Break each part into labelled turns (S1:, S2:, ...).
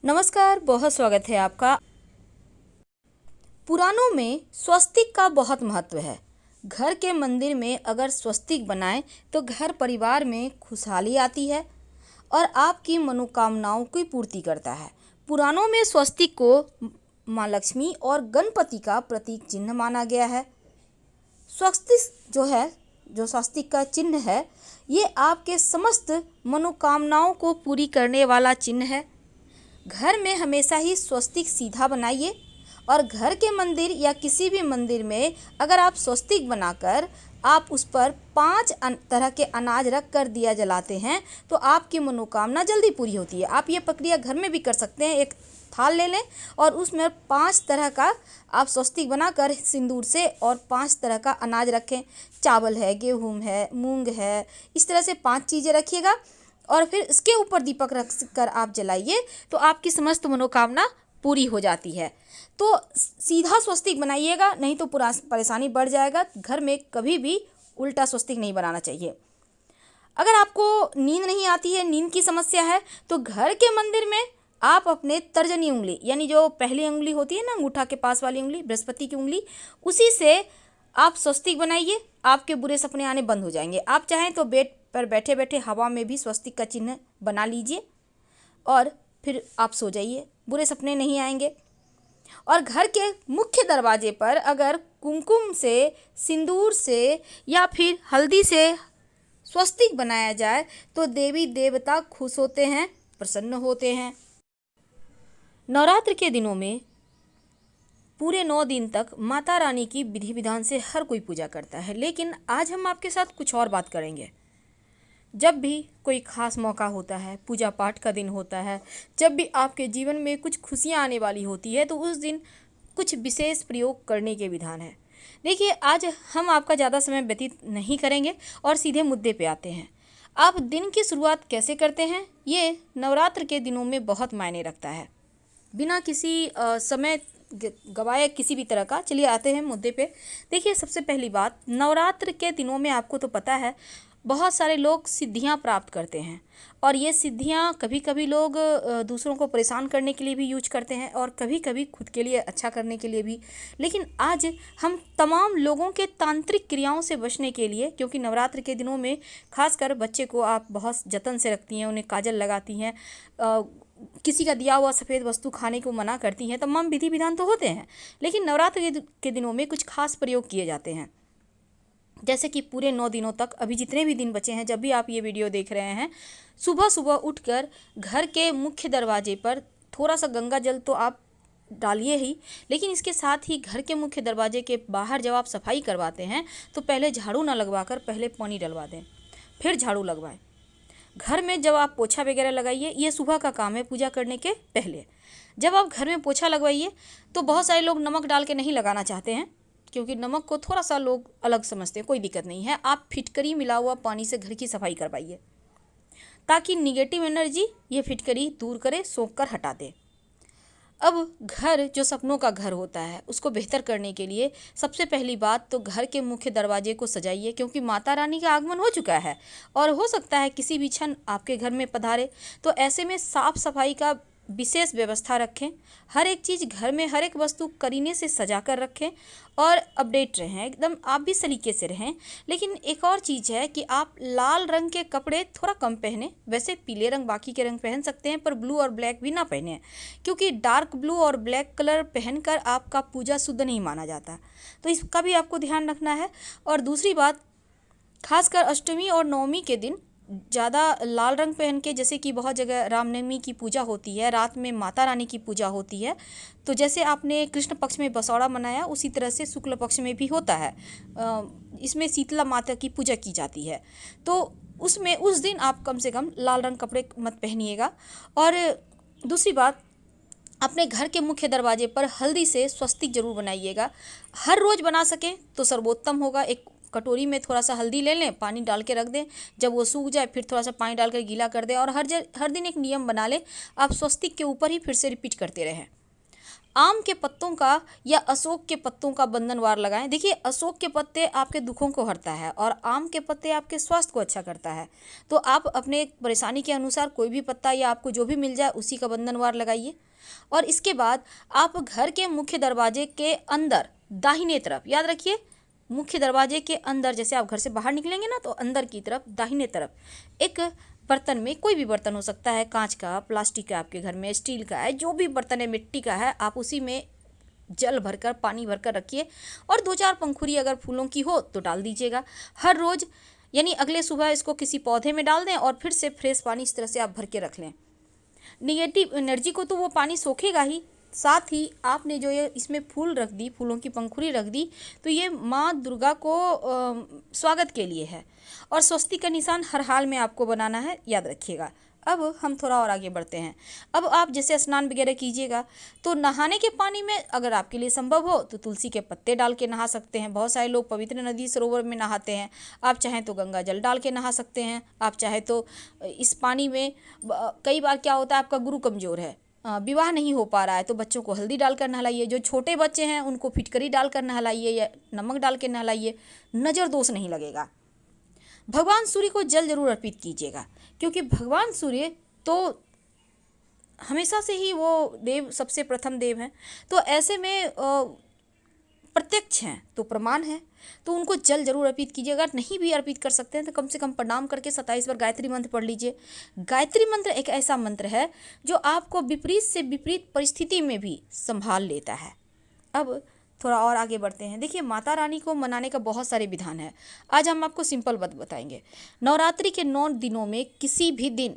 S1: नमस्कार, बहुत स्वागत है आपका। पुराणों में स्वस्तिक का बहुत महत्व है। घर के मंदिर में अगर स्वस्तिक बनाएं तो घर परिवार में खुशहाली आती है और आपकी मनोकामनाओं की पूर्ति करता है। पुराणों में स्वस्तिक को माँ लक्ष्मी और गणपति का प्रतीक चिन्ह माना गया है। स्वस्तिक जो स्वस्तिक का चिन्ह है, ये आपके समस्त मनोकामनाओं को पूरी करने वाला चिन्ह है। घर में हमेशा ही स्वस्तिक सीधा बनाइए और घर के मंदिर या किसी भी मंदिर में अगर आप स्वस्तिक बनाकर आप उस पर 5 तरह के अनाज रख कर दिया जलाते हैं तो आपकी मनोकामना जल्दी पूरी होती है। आप ये प्रक्रिया घर में भी कर सकते हैं। एक थाल ले लें और उसमें 5 तरह का आप स्वस्तिक बनाकर सिंदूर से और 5 तरह का अनाज रखें। चावल है, गेहूँ है, मूंग है, इस तरह से 5 चीज़ें रखिएगा और फिर इसके ऊपर दीपक रख कर आप जलाइए तो आपकी समस्त मनोकामना पूरी हो जाती है। तो सीधा स्वस्तिक बनाइएगा, नहीं तो पूरा परेशानी बढ़ जाएगा। घर में कभी भी उल्टा स्वस्तिक नहीं बनाना चाहिए। अगर आपको नींद नहीं आती है, नींद की समस्या है, तो घर के मंदिर में आप अपने तर्जनी उंगली यानी जो पहली उंगली होती है ना, अंगूठा के पास वाली उंगली, बृहस्पति की उंगली, उसी से आप स्वस्तिक बनाइए। आपके बुरे सपने आने बंद हो जाएंगे। आप चाहें तो बेड पर बैठे बैठे हवा में भी स्वस्तिक का चिन्ह बना लीजिए और फिर आप सो जाइए, बुरे सपने नहीं आएंगे। और घर के मुख्य दरवाजे पर अगर कुमकुम से, सिंदूर से या फिर हल्दी से स्वस्तिक बनाया जाए तो देवी देवता खुश होते हैं, प्रसन्न होते हैं। नवरात्र के दिनों में पूरे 9 दिन तक माता रानी की विधि विधान से हर कोई पूजा करता है, लेकिन आज हम आपके साथ कुछ और बात करेंगे। जब भी कोई खास मौका होता है, पूजा पाठ का दिन होता है, जब भी आपके जीवन में कुछ खुशियाँ आने वाली होती है, तो उस दिन कुछ विशेष प्रयोग करने के विधान है। देखिए, आज हम आपका ज़्यादा समय व्यतीत नहीं करेंगे और सीधे मुद्दे पे आते हैं। आप दिन की शुरुआत कैसे करते हैं, ये नवरात्र के दिनों में बहुत मायने रखता है। बिना किसी समय गवाए किसी भी तरह का, चलिए आते हैं मुद्दे पे। देखिए, सबसे पहली बात, नवरात्र के दिनों में आपको तो पता है बहुत सारे लोग सिद्धियां प्राप्त करते हैं और ये सिद्धियां कभी कभी लोग दूसरों को परेशान करने के लिए भी यूज करते हैं और कभी कभी खुद के लिए अच्छा करने के लिए भी। लेकिन आज हम तमाम लोगों के तांत्रिक क्रियाओं से बचने के लिए, क्योंकि नवरात्र के दिनों में खासकर बच्चे को आप बहुत जतन से रखती हैं, उन्हें काजल लगाती हैं, किसी का दिया हुआ सफ़ेद वस्तु खाने को मना करती हैं, तमाम विधि विधान तो होते हैं, लेकिन नवरात्र के दिनों में कुछ खास प्रयोग किए जाते हैं। जैसे कि पूरे 9 दिनों तक, अभी जितने भी दिन बचे हैं, जब भी आप ये वीडियो देख रहे हैं, सुबह सुबह उठकर घर के मुख्य दरवाजे पर थोड़ा सा गंगा जल तो आप डालिए ही, लेकिन इसके साथ ही घर के मुख्य दरवाजे के बाहर जब आप सफाई करवाते हैं तो पहले झाड़ू ना लगवाकर पहले पानी डलवा दें, फिर झाड़ू लगवाएं। घर में जब आप पोछा वगैरह लगाइए, ये सुबह का काम है पूजा करने के पहले। जब आप घर में पोछा लगवाइए तो बहुत सारे लोग नमक डाल के नहीं लगाना चाहते हैं, क्योंकि नमक को थोड़ा सा लोग अलग समझते हैं। कोई दिक्कत नहीं है, आप फिटकरी मिला हुआ पानी से घर की सफाई करवाइए ताकि निगेटिव एनर्जी ये फिटकरी दूर करे, सोख कर हटा दे। अब घर जो सपनों का घर होता है, उसको बेहतर करने के लिए सबसे पहली बात तो घर के मुख्य दरवाजे को सजाइए, क्योंकि माता रानी का आगमन हो चुका है और हो सकता है किसी भी क्षण आपके घर में पधारे। तो ऐसे में साफ सफाई का विशेष व्यवस्था रखें। हर एक चीज़ घर में, हर एक वस्तु करीने से सजा कर रखें और अपडेट रहें, एकदम आप भी सलीके से रहें। लेकिन एक और चीज़ है कि आप लाल रंग के कपड़े थोड़ा कम पहने। वैसे पीले रंग, बाकी के रंग पहन सकते हैं, पर ब्लू और ब्लैक भी ना पहने, क्योंकि डार्क ब्लू और ब्लैक कलर पहनकर आपका पूजा शुद्ध नहीं माना जाता। तो इसका भी आपको ध्यान रखना है। और दूसरी बात, खासकर अष्टमी और नवमी के दिन ज़्यादा लाल रंग पहन के, जैसे कि बहुत जगह रामनवमी की पूजा होती है, रात में माता रानी की पूजा होती है, तो जैसे आपने कृष्ण पक्ष में बसौड़ा मनाया, उसी तरह से शुक्ल पक्ष में भी होता है। इसमें शीतला माता की पूजा की जाती है, तो उसमें उस दिन आप कम से कम लाल रंग कपड़े मत पहनिएगा। और दूसरी बात, अपने घर के मुख्य दरवाजे पर हल्दी से स्वस्तिक जरूर बनाइएगा। हर रोज़ बना सकें तो सर्वोत्तम होगा। एक कटोरी में थोड़ा सा हल्दी ले लें, पानी डाल के रख दें, जब वो सूख जाए फिर थोड़ा सा पानी डालकर गीला कर दें और हर दिन एक नियम बना लें, आप स्वस्तिक के ऊपर ही फिर से रिपीट करते रहें। आम के पत्तों का या अशोक के पत्तों का बंधनवार लगाएं। देखिए, अशोक के पत्ते आपके दुखों को हरता है और आम के पत्ते आपके स्वास्थ्य को अच्छा करता है। तो आप अपने परेशानी के अनुसार कोई भी पत्ता या आपको जो भी मिल जाए उसी का बंधनवार लगाइए। और इसके बाद आप घर के मुख्य दरवाजे के अंदर दाहिने तरफ, याद रखिए, मुख्य दरवाजे के अंदर, जैसे आप घर से बाहर निकलेंगे ना, तो अंदर की तरफ दाहिने तरफ एक बर्तन में, कोई भी बर्तन हो सकता है, कांच का, प्लास्टिक का, आपके घर में स्टील का है, जो भी बर्तन है, मिट्टी का है, आप उसी में जल भरकर, पानी भरकर रखिए और 2-4 पंखुड़ी अगर फूलों की हो तो डाल दीजिएगा। हर रोज़ यानी अगले सुबह इसको किसी पौधे में डाल दें और फिर से फ्रेश पानी इस तरह से आप भर के रख लें। निगेटिव एनर्जी को तो वो पानी सोखेगा ही, साथ ही आपने जो ये इसमें फूल रख दी, फूलों की पंखुड़ी रख दी, तो ये माँ दुर्गा को स्वागत के लिए है और स्वस्तिक का निशान हर हाल में आपको बनाना है, याद रखिएगा। अब हम थोड़ा और आगे बढ़ते हैं। अब आप जैसे स्नान वगैरह कीजिएगा तो नहाने के पानी में अगर आपके लिए संभव हो तो तुलसी के पत्ते डाल के नहा सकते हैं। बहुत सारे लोग पवित्र नदी सरोवर में नहाते हैं, आप चाहें तो गंगा जल डाल के नहा सकते हैं। आप चाहें तो इस पानी में, कई बार क्या होता है, आपका गुरु कमज़ोर है, विवाह नहीं हो पा रहा है, तो बच्चों को हल्दी डालकर नहलाइए। जो छोटे बच्चे हैं उनको फिटकरी डालकर नहलाइए या नमक डाल के नहलाइए, नज़र दोष नहीं लगेगा। भगवान सूर्य को जल जरूर अर्पित कीजिएगा, क्योंकि भगवान सूर्य तो हमेशा से ही वो देव, सबसे प्रथम देव हैं, तो ऐसे में प्रत्यक्ष हैं तो प्रमाण है, तो उनको जल जरूर अर्पित कीजिए। अगर नहीं भी अर्पित कर सकते हैं तो कम से कम प्रणाम करके 27 बार गायत्री मंत्र पढ़ लीजिए। गायत्री मंत्र एक ऐसा मंत्र है जो आपको विपरीत से विपरीत परिस्थिति में भी संभाल लेता है। अब थोड़ा और आगे बढ़ते हैं। देखिए, माता रानी को मनाने का बहुत सारे विधान है। आज हम आपको सिंपल बात बताएंगे। नवरात्रि के 9 दिनों में किसी भी दिन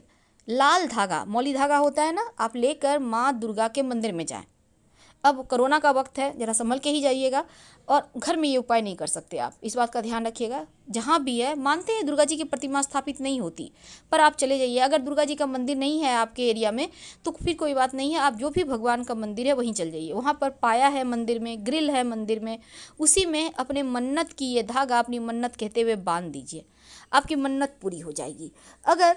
S1: लाल धागा, मौली धागा होता है ना, आप लेकर माँ दुर्गा के मंदिर में जाएं। अब कोरोना का वक्त है, ज़रा संभल के ही जाइएगा और घर में ये उपाय नहीं कर सकते आप, इस बात का ध्यान रखिएगा। जहाँ भी है, मानते हैं दुर्गा जी की प्रतिमा स्थापित नहीं होती, पर आप चले जाइए। अगर दुर्गा जी का मंदिर नहीं है आपके एरिया में तो फिर कोई बात नहीं है, आप जो भी भगवान का मंदिर है वहीं चल जाइए। वहाँ पर पाया है मंदिर में, ग्रिल है मंदिर में, उसी में अपने मन्नत की ये धागा अपनी मन्नत कहते हुए बांध दीजिए, आपकी मन्नत पूरी हो जाएगी। अगर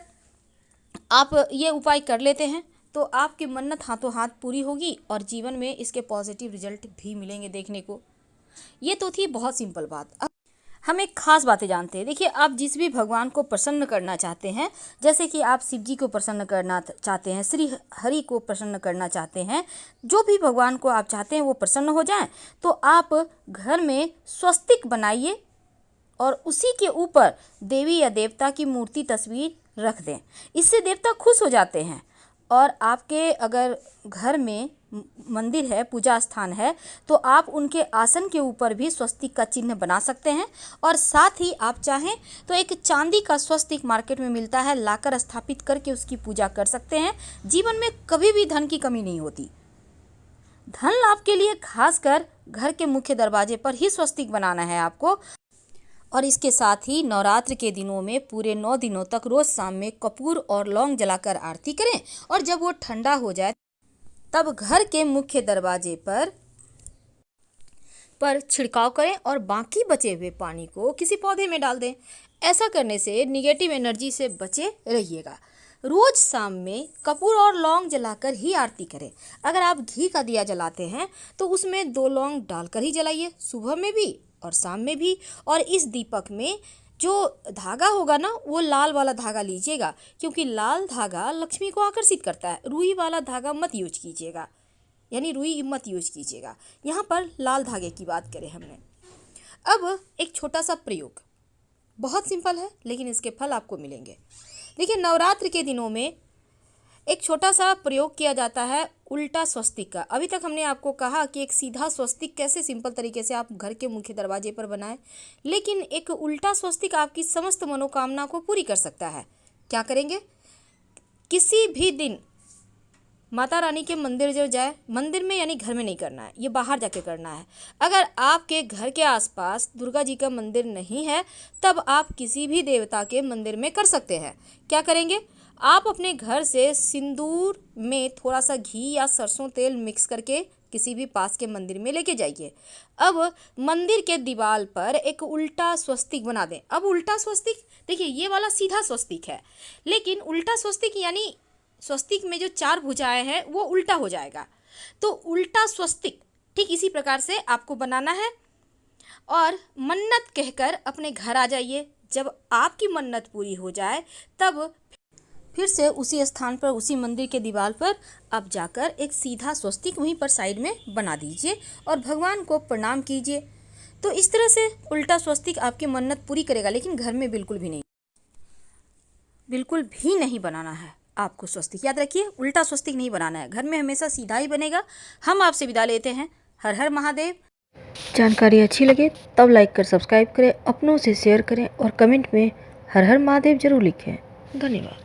S1: आप ये उपाय कर लेते हैं तो आपकी मन्नत हाथों हाथ पूरी होगी और जीवन में इसके पॉजिटिव रिजल्ट भी मिलेंगे देखने को। ये तो थी बहुत सिंपल बात। अब हम एक खास बातें जानते हैं। देखिए, आप जिस भी भगवान को प्रसन्न करना चाहते हैं, जैसे कि आप शिव जी को प्रसन्न करना चाहते हैं, श्री हरि को प्रसन्न करना चाहते हैं, जो भी भगवान को आप चाहते हैं वो प्रसन्न हो जाएं, तो आप घर में स्वस्तिक बनाइए और उसी के ऊपर देवी या देवता की मूर्ति, तस्वीर रख दें। इससे देवता खुश हो जाते हैं। और आपके अगर घर में मंदिर है, पूजा स्थान है, तो आप उनके आसन के ऊपर भी स्वस्तिक का चिन्ह बना सकते हैं। और साथ ही आप चाहें तो एक चांदी का स्वस्तिक मार्केट में मिलता है, लाकर स्थापित करके उसकी पूजा कर सकते हैं। जीवन में कभी भी धन की कमी नहीं होती। धन लाभ के लिए खासकर घर के मुख्य दरवाजे पर ही स्वस्तिक बनाना है आपको। और इसके साथ ही नवरात्र के दिनों में पूरे 9 दिनों तक रोज शाम में कपूर और लौंग जलाकर आरती करें और जब वो ठंडा हो जाए तब घर के मुख्य दरवाजे पर छिड़काव करें और बाकी बचे हुए पानी को किसी पौधे में डाल दें। ऐसा करने से निगेटिव एनर्जी से बचे रहिएगा। रोज शाम में कपूर और लौंग जलाकर ही आरती करें। अगर आप घी का दिया जलाते हैं तो उसमें 2 लौंग डालकर ही जलाइए, सुबह में भी और शाम में भी। और इस दीपक में जो धागा होगा ना, वो लाल वाला धागा लीजिएगा, क्योंकि लाल धागा लक्ष्मी को आकर्षित करता है। रुई वाला धागा मत यूज कीजिएगा, यानी रुई मत यूज कीजिएगा। यहाँ पर लाल धागे की बात करें हमने। अब एक छोटा सा प्रयोग, बहुत सिंपल है लेकिन इसके फल आपको मिलेंगे। देखिए, नवरात्र के दिनों में एक छोटा सा प्रयोग किया जाता है उल्टा स्वस्तिक का। अभी तक हमने आपको कहा कि एक सीधा स्वस्तिक कैसे सिंपल तरीके से आप घर के मुख्य दरवाजे पर बनाएं, लेकिन एक उल्टा स्वस्तिक आपकी समस्त मनोकामना को पूरी कर सकता है। क्या करेंगे? किसी भी दिन माता रानी के मंदिर जो जाए, मंदिर में यानी घर में नहीं करना है, ये बाहर जाके करना है। अगर आपके घर के आसपास दुर्गा जी का मंदिर नहीं है तब आप किसी भी देवता के मंदिर में कर सकते हैं। क्या करेंगे? आप अपने घर से सिंदूर में थोड़ा सा घी या सरसों तेल मिक्स करके किसी भी पास के मंदिर में लेके जाइए। अब मंदिर के दीवार पर एक उल्टा स्वस्तिक बना दें। अब उल्टा स्वस्तिक, देखिए ये वाला सीधा स्वस्तिक है, लेकिन उल्टा स्वस्तिक यानी स्वस्तिक में जो 4 भुजाएं हैं वो उल्टा हो जाएगा। तो उल्टा स्वस्तिक ठीक इसी प्रकार से आपको बनाना है और मन्नत कहकर अपने घर आ जाइए। जब आपकी मन्नत पूरी हो जाए तब फिर से उसी स्थान पर, उसी मंदिर के दीवार पर आप जाकर एक सीधा स्वस्तिक वहीं पर साइड में बना दीजिए और भगवान को प्रणाम कीजिए। तो इस तरह से उल्टा स्वस्तिक आपकी मन्नत पूरी करेगा। लेकिन घर में बिल्कुल भी नहीं बनाना है आपको स्वस्तिक। याद रखिए, उल्टा स्वस्तिक नहीं बनाना है, घर में हमेशा सीधा ही बनेगा। हम आपसे विदा लेते हैं। हर हर महादेव। जानकारी अच्छी लगे तब लाइक कर सब्सक्राइब करें, अपनों से शेयर करें और कमेंट में हर हर महादेव जरूर लिखें। धन्यवाद।